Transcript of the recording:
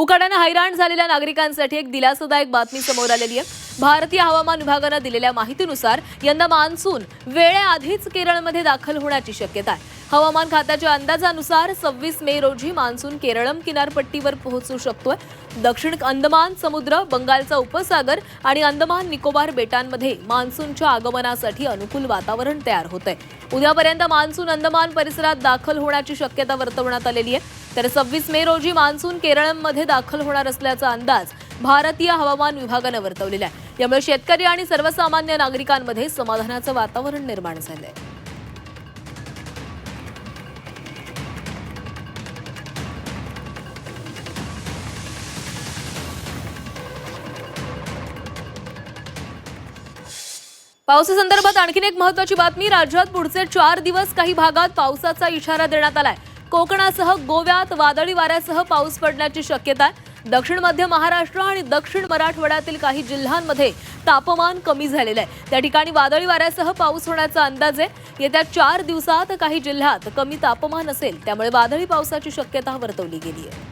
उकाड्याने हैराण झालेल्या नागरिकांसाठी एक दिलासादायक बातमी समोर आलेली आहे। भारतीय हवामान विभागाने दिलेल्या माहितीनुसार यंदा मान्सून वेळेआधीच केरळमध्ये दाखल होण्याची शक्यता आहे। हवामान खात्याच्या अंदाजानुसार 26 मे रोजी मान्सून केरळम किनारपट्टीवर पोहोचू शकतोय। दक्षिण अंदमान समुद्र, बंगालचा उपसागर आणि अंदमान निकोबार बेटांमध्ये मान्सूनच्या आगमनासाठी अनुकूल वातावरण तयार होतंय। उद्यापर्यंत मान्सून अंदमान परिसरात दाखल होण्याची शक्यता वर्तवण्यात आलेली आहे। तर 26 मे रोजी मान्सून केरळमध्ये दाखल होणार असल्याचा अंदाज भारतीय हवामान विभागाने वर्तवलेला आहे। यामुळे शेतकरी आणि सर्वसामान्य नागरिकांमध्ये समाधानाचं वातावरण निर्माण झालंय। पावसासंदर्भात आणखीन एक महत्त्वाची बातमी। राज्यात पुढचे 4 दिवस काही भागात पावसाचा इशारा देण्यात आलाय। कोकणासह गोव्यात वादळी वाऱ्यासह पाऊस पडण्याची शक्यता आहे। दक्षिण मध्य महाराष्ट्र आणि दक्षिण मराठवाड्यातील काही जिल्ह्यांमध्ये तापमान कमी झालेलं आहे। त्या ठिकाणी वादळी वाऱ्यासह पाऊस होण्याचा अंदाज आहे। येत्या 4 दिवसात काही जिल्ह्यात कमी तापमान असेल, त्यामुळे वादळी पावसाची शक्यता वर्तवली गेली आहे।